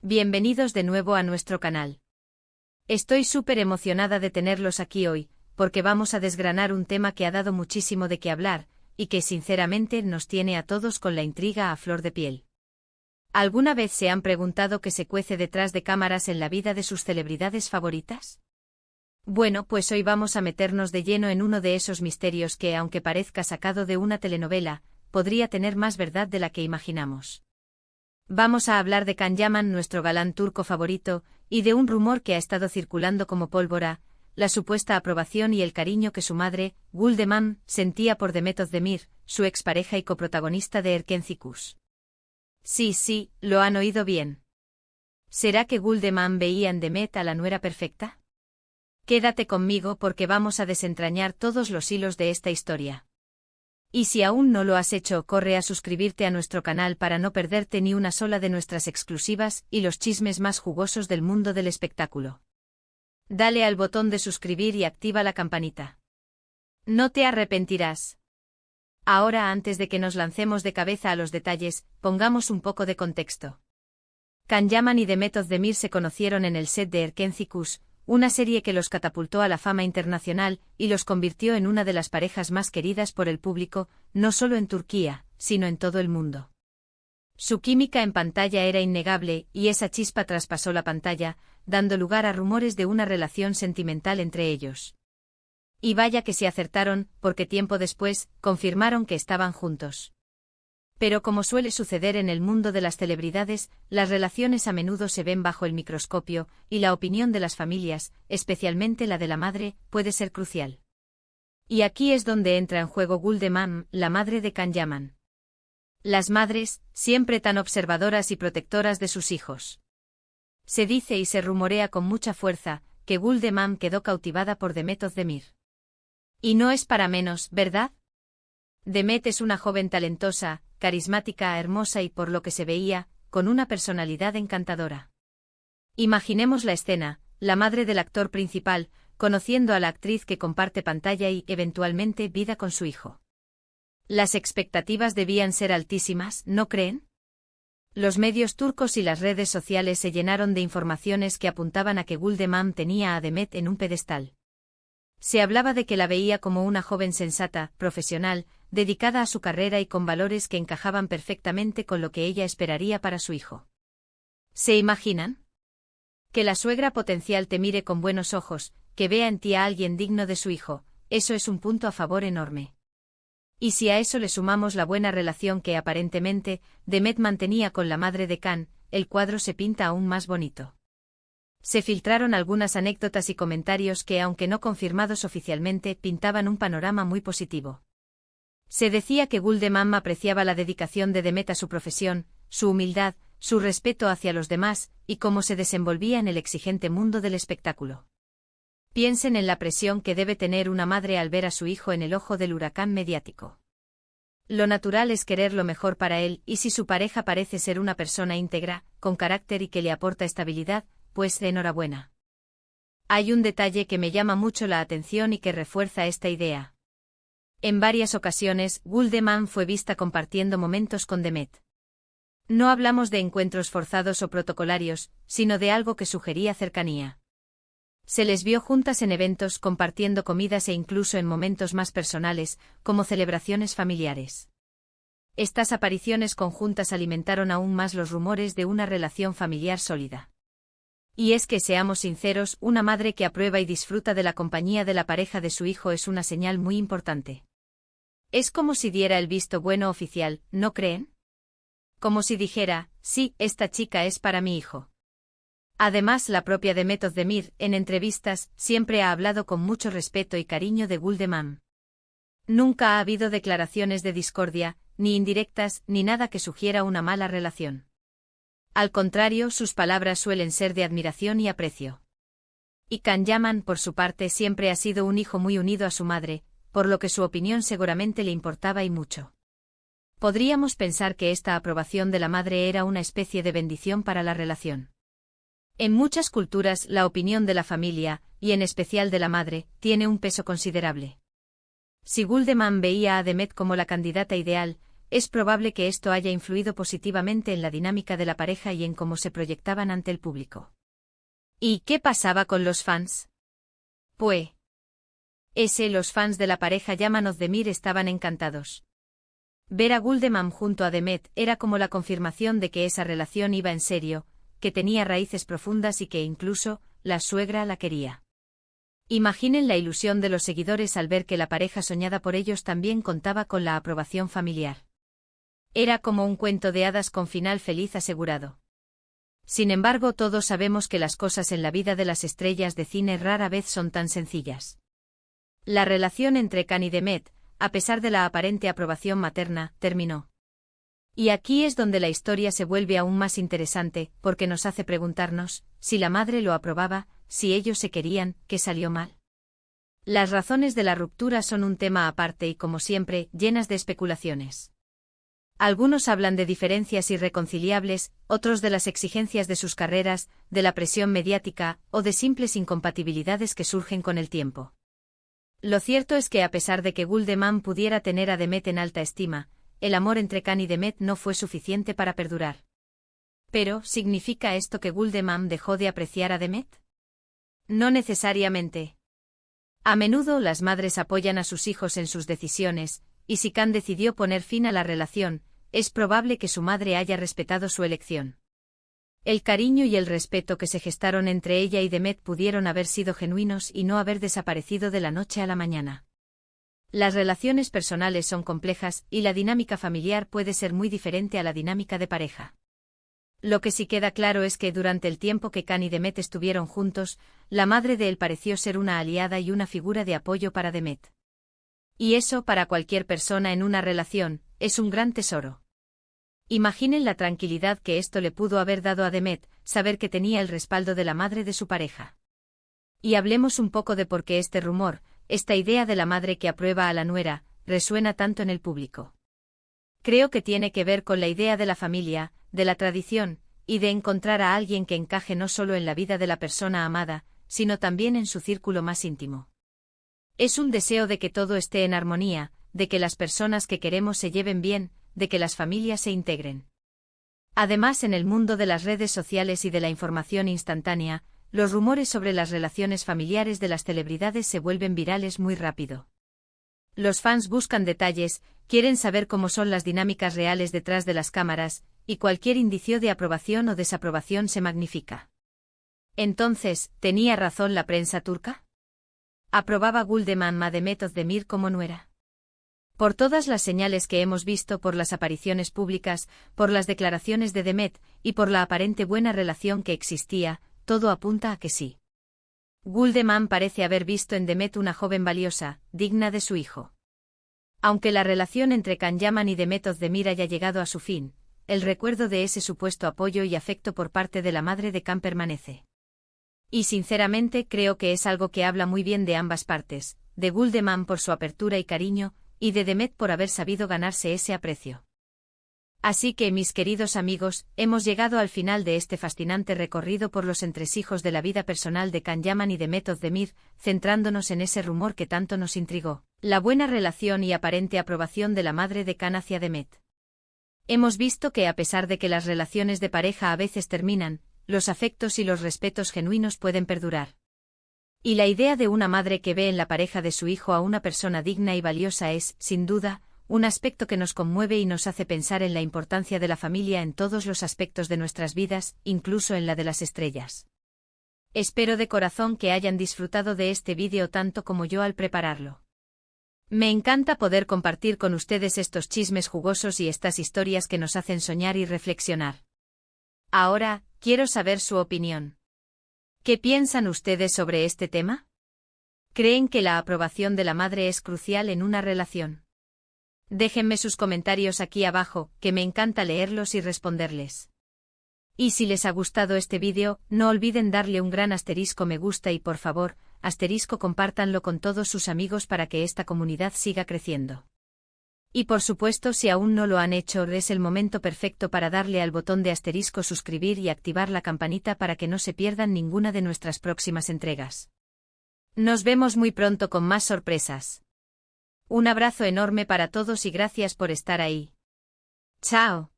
Bienvenidos de nuevo a nuestro canal. Estoy súper emocionada de tenerlos aquí hoy, porque vamos a desgranar un tema que ha dado muchísimo de qué hablar, y que sinceramente nos tiene a todos con la intriga a flor de piel. ¿Alguna vez se han preguntado qué se cuece detrás de cámaras en la vida de sus celebridades favoritas? Bueno, pues hoy vamos a meternos de lleno en uno de esos misterios que, aunque parezca sacado de una telenovela, podría tener más verdad de la que imaginamos. Vamos a hablar de Can Yaman, nuestro galán turco favorito, y de un rumor que ha estado circulando como pólvora, la supuesta aprobación y el cariño que su madre, Guldeman, sentía por Demet Özdemir, su expareja y coprotagonista de Erkenci Kuş. Sí, lo han oído bien. ¿Será que Guldeman veía en Demet a la nuera perfecta? Quédate conmigo porque vamos a desentrañar todos los hilos de esta historia. Y si aún no lo has hecho, corre a suscribirte a nuestro canal para no perderte ni una sola de nuestras exclusivas y los chismes más jugosos del mundo del espectáculo. Dale al botón de suscribir y activa la campanita. No te arrepentirás. Ahora, antes de que nos lancemos de cabeza a los detalles, pongamos un poco de contexto. Can Yaman y Demet Özdemir se conocieron en el set de Erkenci Kuş, una serie que los catapultó a la fama internacional y los convirtió en una de las parejas más queridas por el público, no solo en Turquía, sino en todo el mundo. Su química en pantalla era innegable y esa chispa traspasó la pantalla, dando lugar a rumores de una relación sentimental entre ellos. Y vaya que se acertaron, porque tiempo después, confirmaron que estaban juntos. Pero como suele suceder en el mundo de las celebridades, las relaciones a menudo se ven bajo el microscopio, y la opinión de las familias, especialmente la de la madre, puede ser crucial. Y aquí es donde entra en juego Guldeman, la madre de Can Yaman. Las madres, siempre tan observadoras y protectoras de sus hijos. Se dice y se rumorea con mucha fuerza, que Guldeman quedó cautivada por Demet Özdemir. Y no es para menos, ¿verdad? Demet es una joven talentosa, carismática, hermosa y, por lo que se veía, con una personalidad encantadora. Imaginemos la escena, la madre del actor principal, conociendo a la actriz que comparte pantalla y, eventualmente, vida con su hijo. Las expectativas debían ser altísimas, ¿no creen? Los medios turcos y las redes sociales se llenaron de informaciones que apuntaban a que Guldeman tenía a Demet en un pedestal. Se hablaba de que la veía como una joven sensata, profesional, dedicada a su carrera y con valores que encajaban perfectamente con lo que ella esperaría para su hijo. ¿Se imaginan? Que la suegra potencial te mire con buenos ojos, que vea en ti a alguien digno de su hijo, eso es un punto a favor enorme. Y si a eso le sumamos la buena relación que aparentemente Demet mantenía con la madre de Can, el cuadro se pinta aún más bonito. Se filtraron algunas anécdotas y comentarios que, aunque no confirmados oficialmente, pintaban un panorama muy positivo. Se decía que Guldeman apreciaba la dedicación de Demet a su profesión, su humildad, su respeto hacia los demás, y cómo se desenvolvía en el exigente mundo del espectáculo. Piensen en la presión que debe tener una madre al ver a su hijo en el ojo del huracán mediático. Lo natural es querer lo mejor para él, y si su pareja parece ser una persona íntegra, con carácter y que le aporta estabilidad, pues enhorabuena. Hay un detalle que me llama mucho la atención y que refuerza esta idea. En varias ocasiones, Guldeman fue vista compartiendo momentos con Demet. No hablamos de encuentros forzados o protocolarios, sino de algo que sugería cercanía. Se les vio juntas en eventos, compartiendo comidas e incluso en momentos más personales, como celebraciones familiares. Estas apariciones conjuntas alimentaron aún más los rumores de una relación familiar sólida. Y es que, seamos sinceros, una madre que aprueba y disfruta de la compañía de la pareja de su hijo es una señal muy importante. Es como si diera el visto bueno oficial, ¿no creen? Como si dijera, sí, esta chica es para mi hijo. Además, la propia Demet Özdemir, en entrevistas, siempre ha hablado con mucho respeto y cariño de Guldeman. Nunca ha habido declaraciones de discordia, ni indirectas, ni nada que sugiera una mala relación. Al contrario, sus palabras suelen ser de admiración y aprecio. Y Can Yaman, por su parte, siempre ha sido un hijo muy unido a su madre, por lo que su opinión seguramente le importaba y mucho. Podríamos pensar que esta aprobación de la madre era una especie de bendición para la relación. En muchas culturas, la opinión de la familia, y en especial de la madre, tiene un peso considerable. Si Guldeman veía a Demet como la candidata ideal, es probable que esto haya influido positivamente en la dinámica de la pareja y en cómo se proyectaban ante el público. ¿Y qué pasaba con los fans? Pues los fans de la pareja Yaman Özdemir estaban encantados. Ver a Guldeman junto a Demet era como la confirmación de que esa relación iba en serio, que tenía raíces profundas y que incluso, la suegra la quería. Imaginen la ilusión de los seguidores al ver que la pareja soñada por ellos también contaba con la aprobación familiar. Era como un cuento de hadas con final feliz asegurado. Sin embargo, todos sabemos que las cosas en la vida de las estrellas de cine rara vez son tan sencillas. La relación entre Can y Demet, a pesar de la aparente aprobación materna, terminó. Y aquí es donde la historia se vuelve aún más interesante, porque nos hace preguntarnos, si la madre lo aprobaba, si ellos se querían, ¿qué salió mal? Las razones de la ruptura son un tema aparte y, como siempre, llenas de especulaciones. Algunos hablan de diferencias irreconciliables, otros de las exigencias de sus carreras, de la presión mediática, o de simples incompatibilidades que surgen con el tiempo. Lo cierto es que a pesar de que Guldeman pudiera tener a Demet en alta estima, el amor entre Can y Demet no fue suficiente para perdurar. Pero, ¿significa esto que Guldeman dejó de apreciar a Demet? No necesariamente. A menudo las madres apoyan a sus hijos en sus decisiones, y si Can decidió poner fin a la relación, es probable que su madre haya respetado su elección. El cariño y el respeto que se gestaron entre ella y Demet pudieron haber sido genuinos y no haber desaparecido de la noche a la mañana. Las relaciones personales son complejas y la dinámica familiar puede ser muy diferente a la dinámica de pareja. Lo que sí queda claro es que durante el tiempo que Can y Demet estuvieron juntos, la madre de él pareció ser una aliada y una figura de apoyo para Demet. Y eso, para cualquier persona en una relación, es un gran tesoro. Imaginen la tranquilidad que esto le pudo haber dado a Demet, saber que tenía el respaldo de la madre de su pareja. Y hablemos un poco de por qué este rumor, esta idea de la madre que aprueba a la nuera, resuena tanto en el público. Creo que tiene que ver con la idea de la familia, de la tradición, y de encontrar a alguien que encaje no solo en la vida de la persona amada, sino también en su círculo más íntimo. Es un deseo de que todo esté en armonía, de que las personas que queremos se lleven bien, de que las familias se integren. Además, en el mundo de las redes sociales y de la información instantánea, los rumores sobre las relaciones familiares de las celebridades se vuelven virales muy rápido. Los fans buscan detalles, quieren saber cómo son las dinámicas reales detrás de las cámaras, y cualquier indicio de aprobación o desaprobación se magnifica. Entonces, ¿tenía razón la prensa turca? ¿Aprobaba Guldeman a Demet Özdemir como nuera? Por todas las señales que hemos visto, por las apariciones públicas, por las declaraciones de Demet, y por la aparente buena relación que existía, todo apunta a que sí. Guldeman parece haber visto en Demet una joven valiosa, digna de su hijo. Aunque la relación entre Can Yaman y Demet Özdemir haya llegado a su fin, el recuerdo de ese supuesto apoyo y afecto por parte de la madre de Can permanece. Y sinceramente creo que es algo que habla muy bien de ambas partes, de Guldeman por su apertura y cariño, y de Demet por haber sabido ganarse ese aprecio. Así que, mis queridos amigos, hemos llegado al final de este fascinante recorrido por los entresijos de la vida personal de Can Yaman y Demet Özdemir, centrándonos en ese rumor que tanto nos intrigó, la buena relación y aparente aprobación de la madre de Can hacia Demet. Hemos visto que a pesar de que las relaciones de pareja a veces terminan, los afectos y los respetos genuinos pueden perdurar. Y la idea de una madre que ve en la pareja de su hijo a una persona digna y valiosa es, sin duda, un aspecto que nos conmueve y nos hace pensar en la importancia de la familia en todos los aspectos de nuestras vidas, incluso en la de las estrellas. Espero de corazón que hayan disfrutado de este vídeo tanto como yo al prepararlo. Me encanta poder compartir con ustedes estos chismes jugosos y estas historias que nos hacen soñar y reflexionar. Ahora, quiero saber su opinión. ¿Qué piensan ustedes sobre este tema? ¿Creen que la aprobación de la madre es crucial en una relación? Déjenme sus comentarios aquí abajo, que me encanta leerlos y responderles. Y si les ha gustado este vídeo, no olviden darle un gran asterisco me gusta y por favor, compártanlo con todos sus amigos para que esta comunidad siga creciendo. Y por supuesto, si aún no lo han hecho, es el momento perfecto para darle al botón de suscribir y activar la campanita para que no se pierdan ninguna de nuestras próximas entregas. Nos vemos muy pronto con más sorpresas. Un abrazo enorme para todos y gracias por estar ahí. Chao.